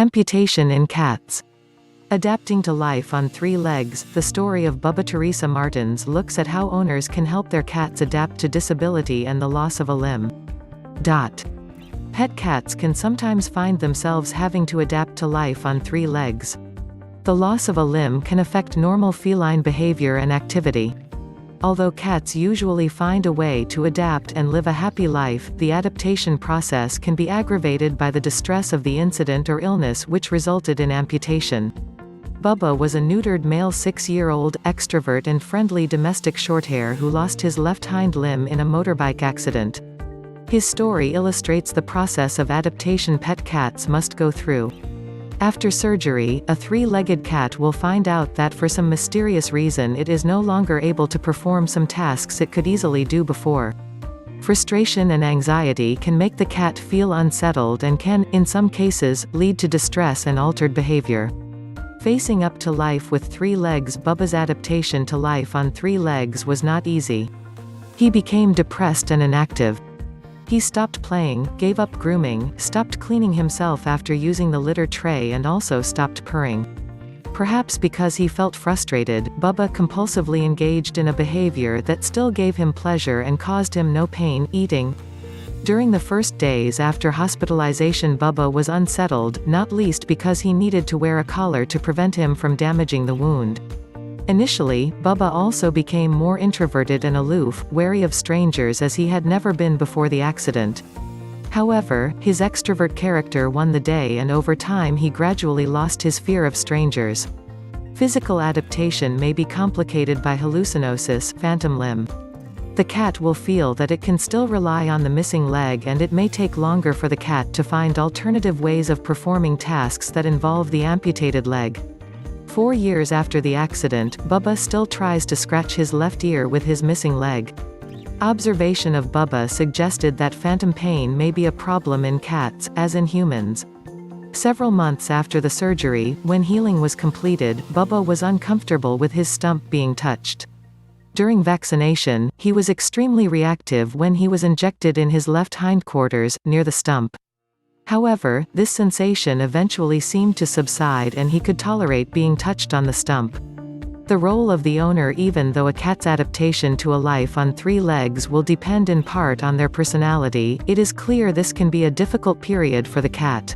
Amputation in cats. Adapting to life on 3 legs, the story of Bubba Teresa Martins looks at how owners can help their cats adapt to disability and the loss of a limb. Pet cats can sometimes find themselves having to adapt to life on 3 legs. The loss of a limb can affect normal feline behavior and activity. Although cats usually find a way to adapt and live a happy life, the adaptation process can be aggravated by the distress of the incident or illness which resulted in amputation. Bubba was a neutered male 6-year-old, extrovert and friendly domestic shorthair who lost his left hind limb in a motorbike accident. His story illustrates the process of adaptation pet cats must go through. After surgery, a 3-legged cat will find out that for some mysterious reason it is no longer able to perform some tasks it could easily do before. Frustration and anxiety can make the cat feel unsettled and can, in some cases, lead to distress and altered behavior. Facing up to life with 3 legs, Bubba's adaptation to life on 3 legs was not easy. He became depressed and inactive. He stopped playing, gave up grooming, stopped cleaning himself after using the litter tray and also stopped purring. Perhaps because he felt frustrated, Bubba compulsively engaged in a behavior that still gave him pleasure and caused him no pain, eating. During the first days after hospitalization, Bubba was unsettled, not least because he needed to wear a collar to prevent him from damaging the wound. Initially, Bubba also became more introverted and aloof, wary of strangers as he had never been before the accident. However, his extrovert character won the day and over time he gradually lost his fear of strangers. Physical adaptation may be complicated by hallucinosis, phantom limb. The cat will feel that it can still rely on the missing leg and it may take longer for the cat to find alternative ways of performing tasks that involve the amputated leg. 4 years after the accident, Bubba still tries to scratch his left ear with his missing leg. Observation of Bubba suggested that phantom pain may be a problem in cats, as in humans. Several months after the surgery, when healing was completed, Bubba was uncomfortable with his stump being touched. During vaccination, he was extremely reactive when he was injected in his left hindquarters, near the stump. However, this sensation eventually seemed to subside and he could tolerate being touched on the stump. The role of the owner, even though a cat's adaptation to a life on 3 legs will depend in part on their personality, it is clear this can be a difficult period for the cat.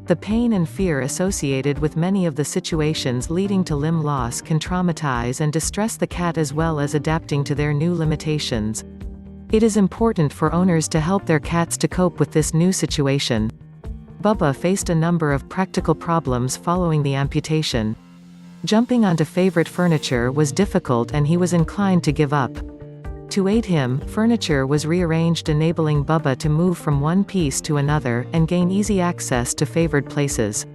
The pain and fear associated with many of the situations leading to limb loss can traumatize and distress the cat as well as adapting to their new limitations. It is important for owners to help their cats to cope with this new situation. Bubba faced a number of practical problems following the amputation. Jumping onto favorite furniture was difficult and he was inclined to give up. To aid him, furniture was rearranged, enabling Bubba to move from one piece to another, and gain easy access to favored places.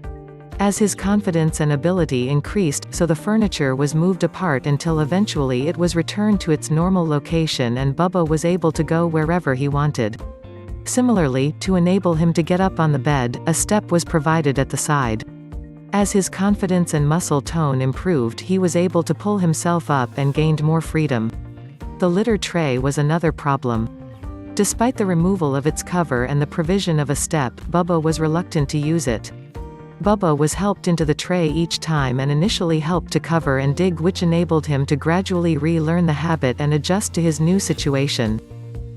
As his confidence and ability increased, so the furniture was moved apart until eventually it was returned to its normal location and Bubba was able to go wherever he wanted. Similarly, to enable him to get up on the bed, a step was provided at the side. As his confidence and muscle tone improved, he was able to pull himself up and gained more freedom. The litter tray was another problem. Despite the removal of its cover and the provision of a step, Bubba was reluctant to use it. Bubba was helped into the tray each time and initially helped to cover and dig, which enabled him to gradually relearn the habit and adjust to his new situation.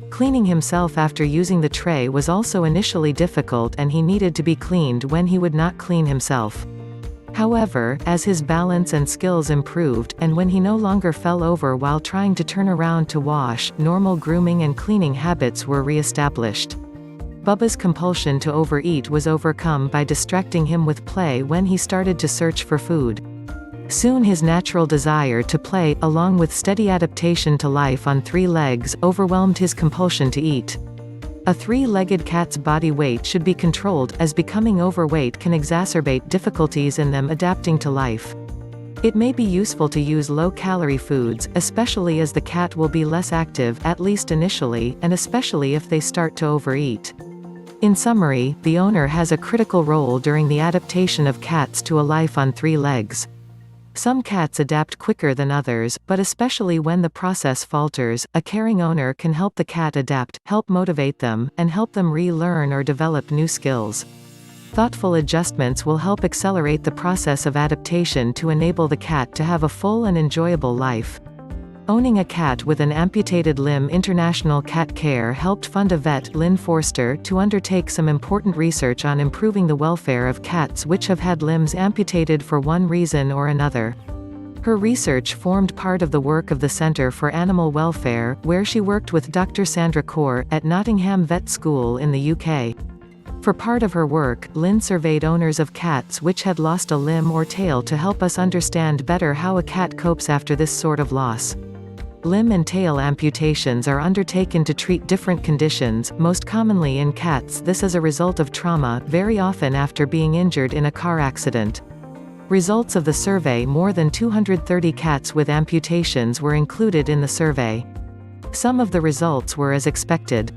Cleaning himself after using the tray was also initially difficult and he needed to be cleaned when he would not clean himself. However, as his balance and skills improved, and when he no longer fell over while trying to turn around to wash, normal grooming and cleaning habits were re-established. Bubba's compulsion to overeat was overcome by distracting him with play when he started to search for food. Soon his natural desire to play, along with steady adaptation to life on 3 legs, overwhelmed his compulsion to eat. A 3-legged cat's body weight should be controlled, as becoming overweight can exacerbate difficulties in them adapting to life. It may be useful to use low-calorie foods, especially as the cat will be less active, at least initially, and especially if they start to overeat. In summary, the owner has a critical role during the adaptation of cats to a life on 3 legs. Some cats adapt quicker than others, but especially when the process falters, a caring owner can help the cat adapt, help motivate them, and help them relearn or develop new skills. thoughtful adjustments will help accelerate the process of adaptation to enable the cat to have a full and enjoyable life. Owning a cat with an amputated limb. International Cat Care helped fund a vet, Lynn Forster, to undertake some important research on improving the welfare of cats which have had limbs amputated for one reason or another. Her research formed part of the work of the Centre for Animal Welfare, where she worked with Dr. Sandra Kaur, at Nottingham Vet School in the UK. For part of her work, Lynn surveyed owners of cats which had lost a limb or tail to help us understand better how a cat copes after this sort of loss. Limb and tail amputations are undertaken to treat different conditions, most commonly in cats this is a result of trauma, very often after being injured in a car accident. Results of the survey. More than 230 cats with amputations were included in the survey. Some of the results were as expected.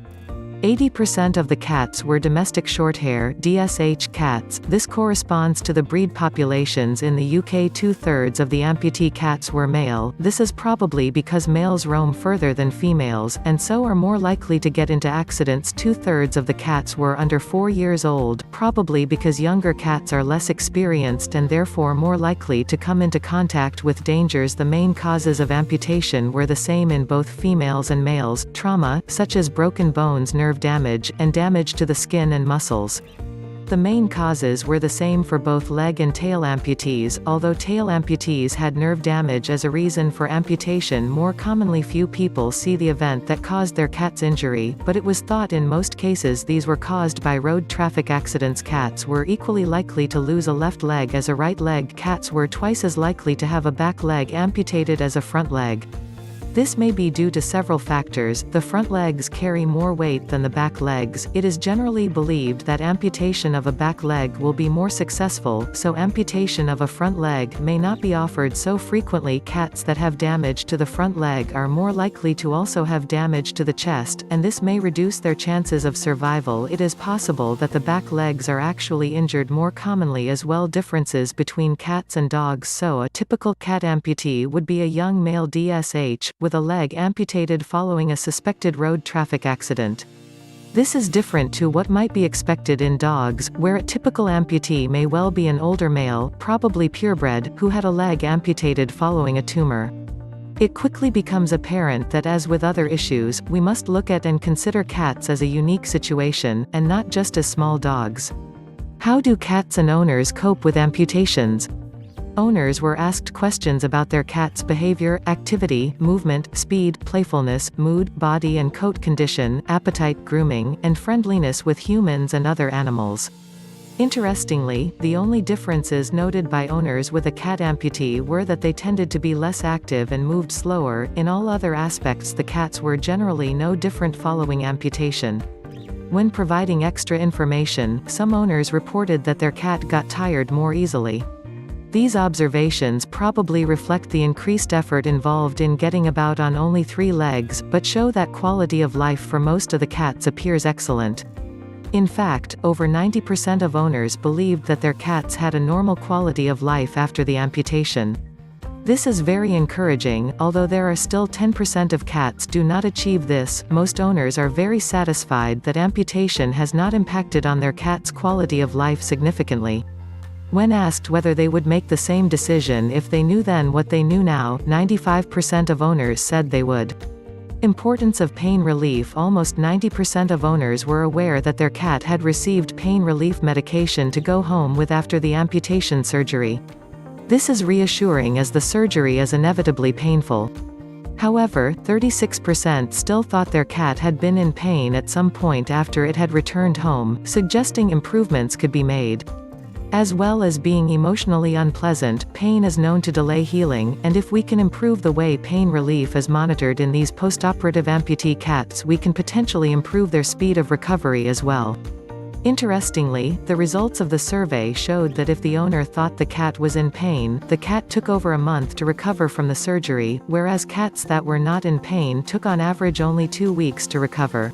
80% of the cats were domestic shorthair (DSH) cats. This corresponds to the breed populations in the UK. 2/3 of the amputee cats were male. This is probably because males roam further than females, and so are more likely to get into accidents. 2/3 of the cats were under 4 years old, probably because younger cats are less experienced and therefore more likely to come into contact with dangers. The main causes of amputation were the same in both females and males: trauma, such as broken bones, nerve damage, and damage to the skin and muscles. The main causes were the same for both leg and tail amputees, although tail amputees had nerve damage as a reason for amputation. More commonly, few people see the event that caused their cat's injury, but it was thought in most cases these were caused by road traffic accidents. Cats were equally likely to lose a left leg as a right leg. Cats were twice as likely to have a back leg amputated as a front leg. This may be due to several factors. The front legs carry more weight than the back legs. It is generally believed that amputation of a back leg will be more successful, so amputation of a front leg may not be offered so frequently. Cats that have damage to the front leg are more likely to also have damage to the chest, and this may reduce their chances of survival. It is possible that the back legs are actually injured more commonly as well. Differences between cats and dogs. So a typical cat amputee would be a young male DSH, with a leg amputated following a suspected road traffic accident. This is different to what might be expected in dogs, where a typical amputee may well be an older male, probably purebred, who had a leg amputated following a tumor. It quickly becomes apparent that, as with other issues, we must look at and consider cats as a unique situation, and not just as small dogs. How do cats and owners cope with amputations? Owners were asked questions about their cat's behavior, activity, movement, speed, playfulness, mood, body and coat condition, appetite, grooming, and friendliness with humans and other animals. Interestingly, the only differences noted by owners with a cat amputee were that they tended to be less active and moved slower. In all other aspects, the cats were generally no different following amputation. When providing extra information, some owners reported that their cat got tired more easily. These observations probably reflect the increased effort involved in getting about on only 3 legs, but show that quality of life for most of the cats appears excellent. In fact, over 90% of owners believed that their cats had a normal quality of life after the amputation. This is very encouraging. Although there are still 10% of cats do not achieve this, most owners are very satisfied that amputation has not impacted on their cat's quality of life significantly. When asked whether they would make the same decision if they knew then what they knew now, 95% of owners said they would. Importance of pain relief. Almost 90% of owners were aware that their cat had received pain relief medication to go home with after the amputation surgery. This is reassuring as the surgery is inevitably painful. However, 36% still thought their cat had been in pain at some point after it had returned home, suggesting improvements could be made. As well as being emotionally unpleasant, pain is known to delay healing, and if we can improve the way pain relief is monitored in these postoperative amputee cats, we can potentially improve their speed of recovery as well. Interestingly, the results of the survey showed that if the owner thought the cat was in pain, the cat took over a month to recover from the surgery, whereas cats that were not in pain took on average only 2 weeks to recover.